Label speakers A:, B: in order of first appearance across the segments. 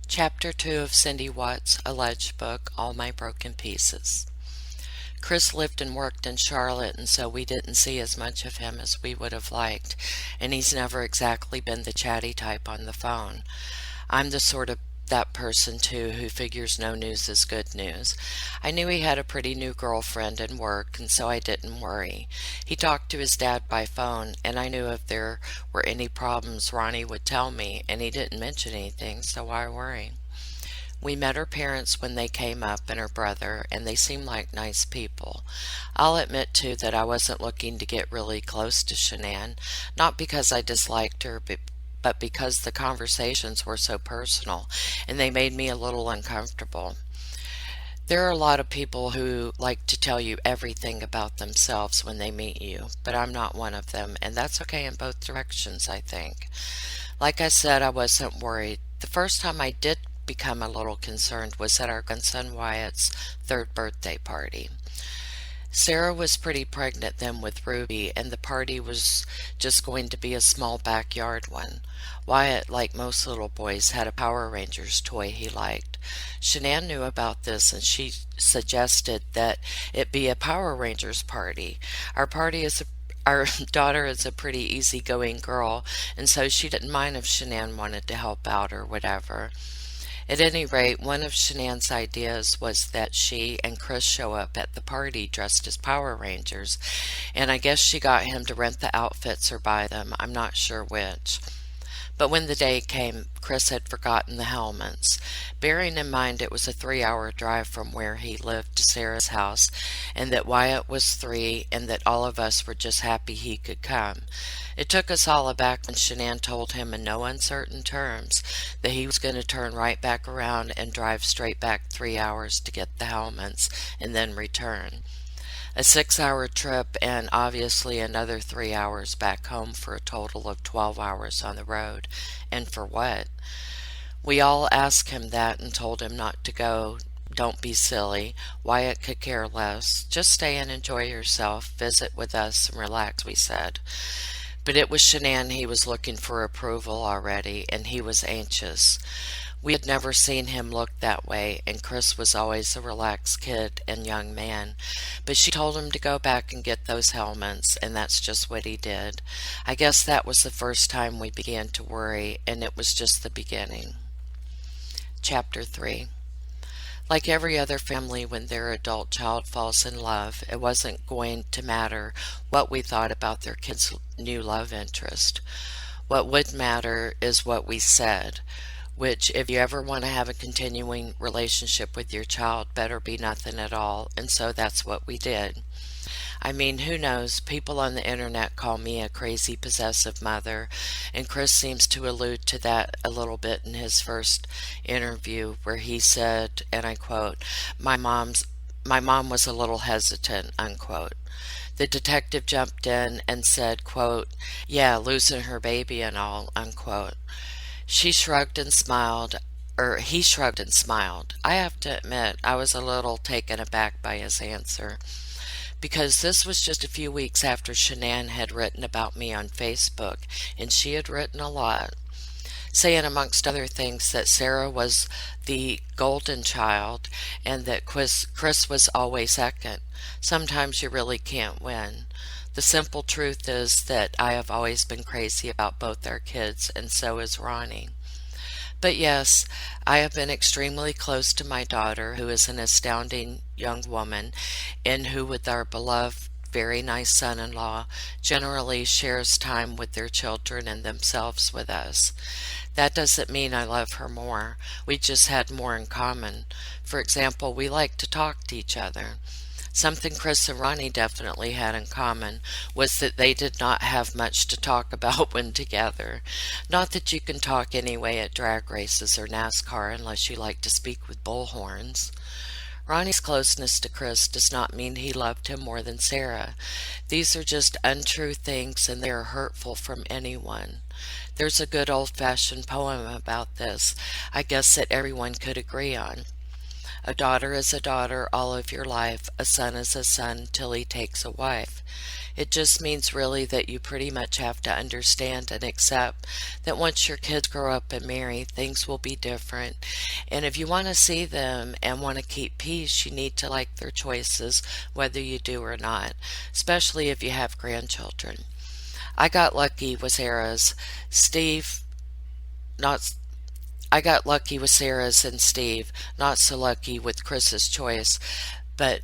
A: Chapter 2 of Cindy Watts' alleged book, All My Broken Pieces. Chris lived and worked in Charlotte, and so we didn't see as much of him as we would have liked, and he's never exactly been the chatty type on the phone. I'm the sort of that person, too, who figures no news is good news. I knew he had a pretty new girlfriend and work, and so I didn't worry. He talked to his dad by phone, and I knew if there were any problems, Ronnie would tell me, and he didn't mention anything, so why worry? We met her parents when they came up and her brother, and they seemed like nice people. I'll admit, too, that I wasn't looking to get really close to Shanann, not because I disliked her, but because the conversations were so personal, and they made me a little uncomfortable. There are a lot of people who like to tell you everything about themselves when they meet you, but I'm not one of them, and that's okay in both directions, I think. Like I said, I wasn't worried. The first time I did become a little concerned was at our grandson Wyatt's third birthday party. Sarah was pretty pregnant then with Ruby, and the party was just going to be a small backyard one. Wyatt, like most little boys, had a Power Rangers toy he liked. Shanann knew about this, and she suggested that it be a Power Rangers party. Our daughter is a pretty easygoing girl, and so she didn't mind if Shanann wanted to help out or whatever. At any rate, one of Shanann's ideas was that she and Chris show up at the party dressed as Power Rangers, and I guess she got him to rent the outfits or buy them. I'm not sure which. But when the day came, Chris had forgotten the helmets. Bearing in mind it was a 3-hour drive from where he lived to Sarah's house, and that Wyatt was 3, and that all of us were just happy he could come. It took us all aback when Shanann told him in no uncertain terms that he was going to turn right back around and drive straight back 3 hours to get the helmets and then return. A 6-hour trip and obviously another 3 hours back home for a total of 12 hours on the road. And for what? We all asked him that and told him not to go. Don't be silly. Wyatt could care less. Just stay and enjoy yourself. Visit with us and relax, we said. But it was Shanann he was looking for approval already, and he was anxious. We had never seen him look that way, and Chris was always a relaxed kid and young man. But she told him to go back and get those helmets, and that's just what he did. I guess that was the first time we began to worry, and it was just the beginning. Chapter 3. Like every other family, when their adult child falls in love, it wasn't going to matter what we thought about their kid's new love interest. What would matter is what we said, which, if you ever want to have a continuing relationship with your child, better be nothing at all, and so that's what we did. I mean, who knows? People on the internet call me a crazy possessive mother, and Chris seems to allude to that a little bit in his first interview, where he said, and I quote, my mom was a little hesitant, unquote. The detective jumped in and said, quote, yeah, losing her baby and all, unquote. She shrugged and smiled, or he shrugged and smiled. I have to admit, I was a little taken aback by his answer, because this was just a few weeks after Shanann had written about me on Facebook, and she had written a lot, saying amongst other things that Sarah was the golden child and that Chris was always second. Sometimes you really can't win. The simple truth is that I have always been crazy about both our kids, and so is Ronnie. But yes, I have been extremely close to my daughter, who is an astounding young woman, and who, with our beloved, very nice son-in-law, generally shares time with their children and themselves with us. That doesn't mean I love her more. We just had more in common. For example, we like to talk to each other. Something Chris and Ronnie definitely had in common was that they did not have much to talk about when together. Not that you can talk anyway at drag races or NASCAR unless you like to speak with bullhorns. Ronnie's closeness to Chris does not mean he loved him more than Sarah. These are just untrue things, and they are hurtful from anyone. There's a good old-fashioned poem about this, I guess, that everyone could agree on. A daughter is a daughter all of your life. A son is a son till he takes a wife. It just means really that you pretty much have to understand and accept that once your kids grow up and marry, things will be different. And if you want to see them and want to keep peace, you need to like their choices, whether you do or not, especially if you have grandchildren. I got lucky with Sarah's. Steve, not I got lucky with Sarah's and Steve, not so lucky with Chris's choice. But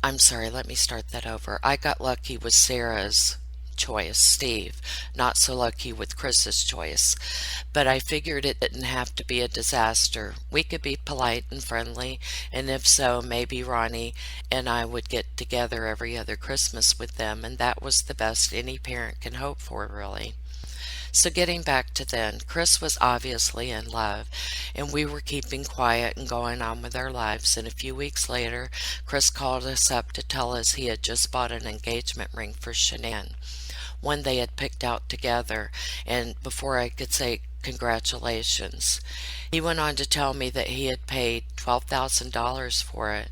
A: I'm sorry, let me start that over. I got lucky with Sarah's choice, Steve, not so lucky with Chris's choice. But I figured it didn't have to be a disaster. We could be polite and friendly, and if so, maybe Ronnie and I would get together every other Christmas with them, and that was the best any parent can hope for, really. So getting back to then, Chris was obviously in love, and we were keeping quiet and going on with our lives. And a few weeks later, Chris called us up to tell us he had just bought an engagement ring for Shanann, one they had picked out together, and before I could say congratulations, he went on to tell me that he had paid $12,000 for it.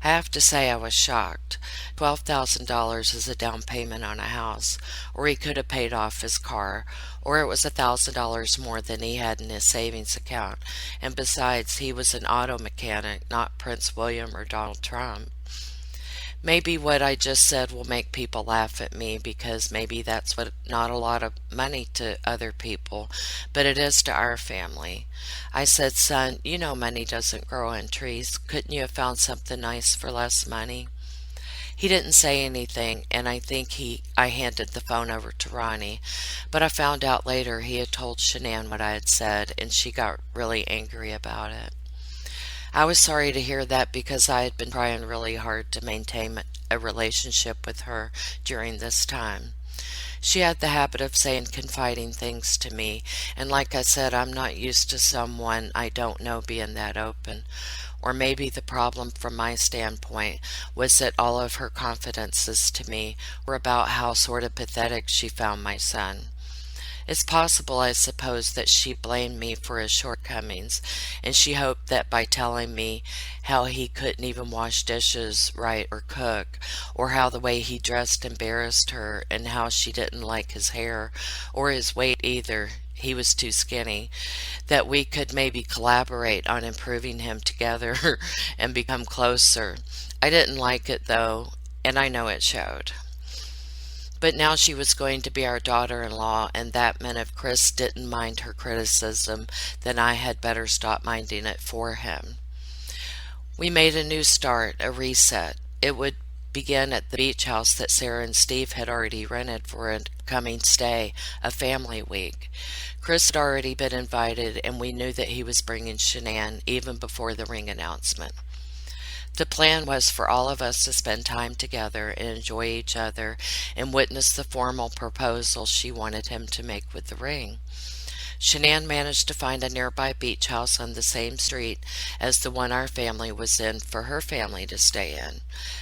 A: I have to say I was shocked. $12,000 is a down payment on a house, or he could have paid off his car, or it was $1,000 more than he had in his savings account. And besides, he was an auto mechanic, not Prince William or Donald Trump. Maybe what I just said will make people laugh at me because maybe that's what not a lot of money to other people, but it is to our family. I said, son, you know money doesn't grow on trees. Couldn't you have found something nice for less money? He didn't say anything, and I think I handed the phone over to Ronnie, but I found out later he had told Shanann what I had said, and she got really angry about it. I was sorry to hear that because I had been trying really hard to maintain a relationship with her during this time. She had the habit of saying confiding things to me, and like I said, I'm not used to someone I don't know being that open. Or maybe the problem from my standpoint was that all of her confidences to me were about how sort of pathetic she found my son. It's possible, I suppose, that she blamed me for his shortcomings, and she hoped that by telling me how he couldn't even wash dishes right or cook, or how the way he dressed embarrassed her, and how she didn't like his hair, or his weight either, he was too skinny, that we could maybe collaborate on improving him together and become closer. I didn't like it, though, and I know it showed. But now she was going to be our daughter-in-law, and that meant if Chris didn't mind her criticism, then I had better stop minding it for him. We made a new start, a reset. It would begin at the beach house that Sarah and Steve had already rented for a coming stay, a family week. Chris had already been invited, and we knew that he was bringing Shanann even before the ring announcement. The plan was for all of us to spend time together and enjoy each other and witness the formal proposal she wanted him to make with the ring. Shanann managed to find a nearby beach house on the same street as the one our family was in for her family to stay in.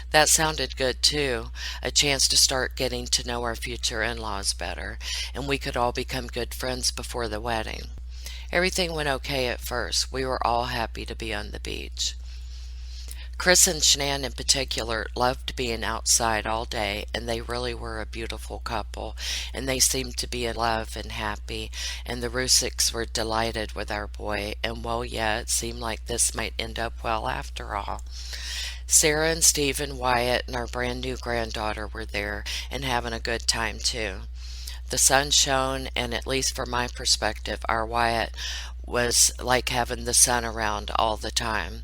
A: That sounded good too, a chance to start getting to know our future in-laws better, and we could all become good friends before the wedding. Everything went okay at first. We were all happy to be on the beach. Chris and Shanann in particular loved being outside all day, and they really were a beautiful couple, and they seemed to be in love and happy, and the Rusicks were delighted with our boy, and well, yeah, it seemed like this might end up well after all. Sarah and Steve and Wyatt and our brand new granddaughter were there, and having a good time too. The sun shone, and at least from my perspective, our Wyatt was like having the sun around all the time.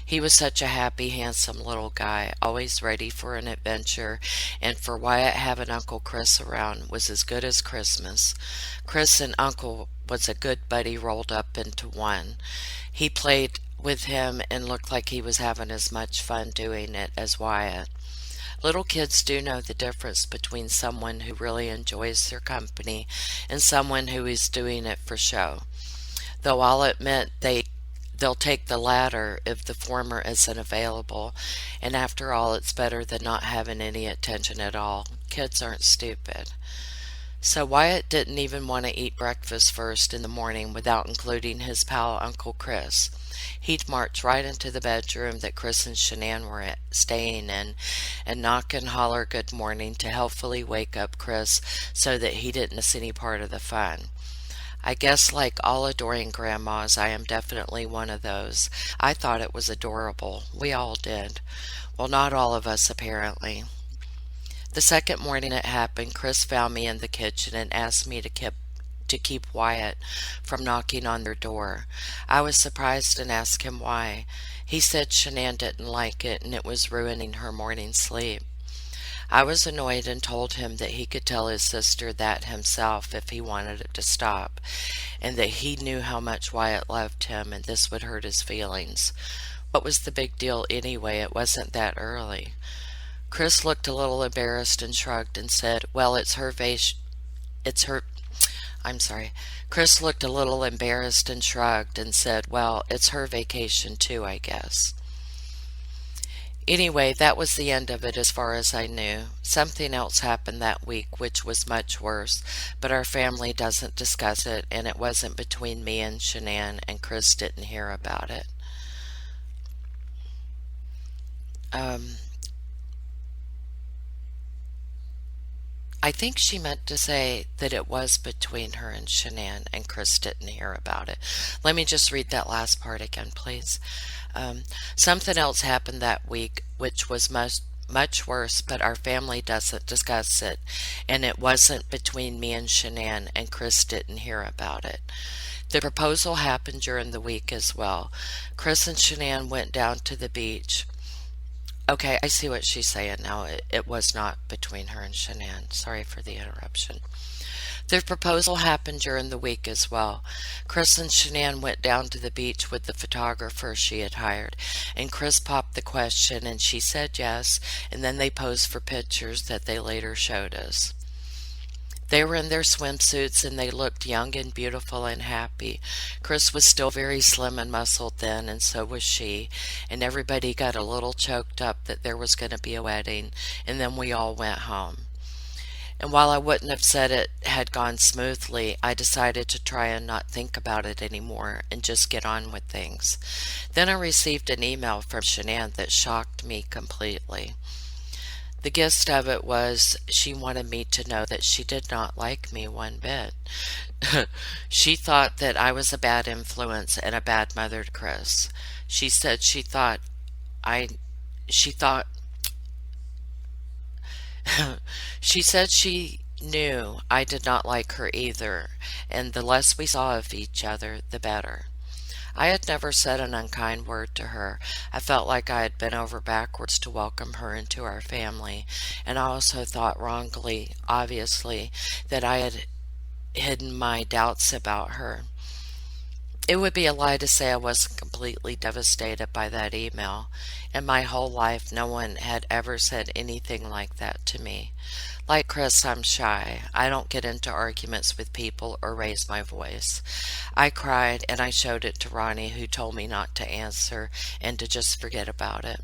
A: He was such a happy, handsome little guy, always ready for an adventure, and for Wyatt having Uncle Chris around was as good as Christmas. Chris and Uncle was a good buddy rolled up into one. He played with him and looked like he was having as much fun doing it as Wyatt. Little kids do know the difference between someone who really enjoys their company and someone who is doing it for show. Though I'll admit they'll take the latter if the former isn't available, and after all, it's better than not having any attention at all. Kids aren't stupid. So Wyatt didn't even want to eat breakfast first in the morning without including his pal Uncle Chris. He'd march right into the bedroom that Chris and Shanann were staying in and knock and holler good morning to helpfully wake up Chris so that he didn't miss any part of the fun. I guess, like all adoring grandmas, I am definitely one of those. I thought it was adorable. We all did. Well, not all of us, apparently. The second morning it happened, Chris found me in the kitchen and asked me to keep Wyatt from knocking on their door. I was surprised and asked him why. He said Shanann didn't like it and it was ruining her morning sleep. I was annoyed and told him that he could tell his sister that himself if he wanted it to stop, and that he knew how much Wyatt loved him and this would hurt his feelings. What was the big deal anyway? It wasn't that early. Chris looked a little embarrassed and shrugged and said, well, it's her, I'm sorry. Chris looked a little embarrassed and shrugged and said, well, it's her vacation too, I guess. Anyway, that was the end of it as far as I knew. Something else happened that week which was much worse, but our family doesn't discuss it, and it wasn't between me and Shanann, and Chris didn't hear about it. Um, I think she meant to say that it was between her and Shanann, and Chris didn't hear about it. Let me just read that last part again, please. Something else happened that week, which was much worse, but our family doesn't discuss it, and it wasn't between me and Shanann, and Chris didn't hear about it. The proposal happened during the week as well. Chris and Shanann went down to the beach. Okay, I see what she's saying now. It was not between her and Shanann. Sorry for the interruption. The proposal happened during the week as well. Chris and Shanann went down to the beach with the photographer she had hired, and Chris popped the question and she said yes, and then they posed for pictures that they later showed us. They were in their swimsuits and they looked young and beautiful and happy. Chris was still very slim and muscled then, and so was she, and everybody got a little choked up that there was going to be a wedding, and then we all went home. And while I wouldn't have said it had gone smoothly, I decided to try and not think about it anymore and just get on with things. Then I received an email from Shanann that shocked me completely. The gist of it was she wanted me to know that she did not like me one bit. She thought that I was a bad influence and a bad mother to Chris. She said she thought she said she knew I did not like her either, and the less we saw of each other, the better. I had never said an unkind word to her. I felt like I had bent over backwards to welcome her into our family, and I also thought wrongly, obviously, that I had hidden my doubts about her. It would be a lie to say I wasn't completely devastated by that email. In my whole life, no one had ever said anything like that to me. Like Chris, I'm shy. I don't get into arguments with people or raise my voice. I cried and I showed it to Ronnie, who told me not to answer and to just forget about it.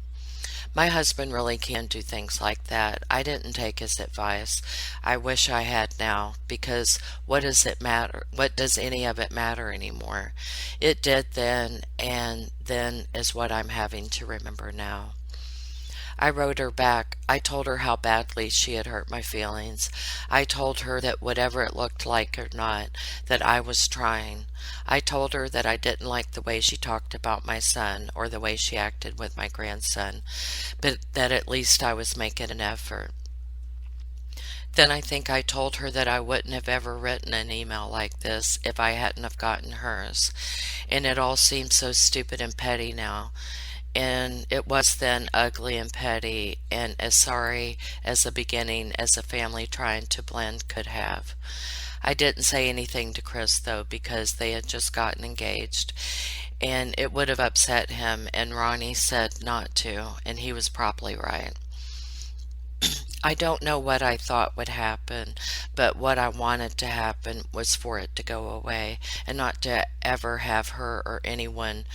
A: My husband really can do things like that. I didn't take his advice. I wish I had now, because what does it matter? What does any of it matter anymore? It did then, and then is what I'm having to remember now. I wrote her back. I told her how badly she had hurt my feelings. I told her that whatever it looked like or not, that I was trying. I told her that I didn't like the way she talked about my son or the way she acted with my grandson, but that at least I was making an effort. Then I think I told her that I wouldn't have ever written an email like this if I hadn't have gotten hers, and it all seems so stupid and petty now. And it was then ugly and petty and as sorry as a beginning as a family trying to blend could have. I didn't say anything to Chris, though, because they had just gotten engaged, and it would have upset him, and Ronnie said not to, and he was probably right. I don't know what I thought would happen, but what I wanted to happen was for it to go away, and not to ever have her or anyone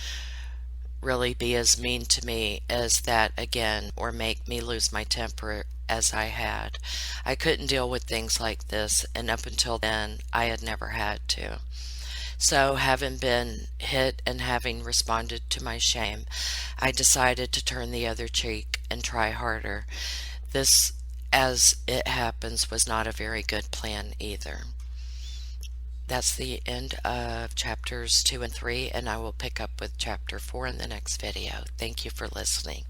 A: really be as mean to me as that again, or make me lose my temper as I had. I couldn't deal with things like this, and up until then I had never had to. So, having been hit and having responded to my shame, I decided to turn the other cheek and try harder. This, as it happens, was not a very good plan either. That's the end of chapters 2 and 3, and I will pick up with chapter 4 in the next video. Thank you for listening.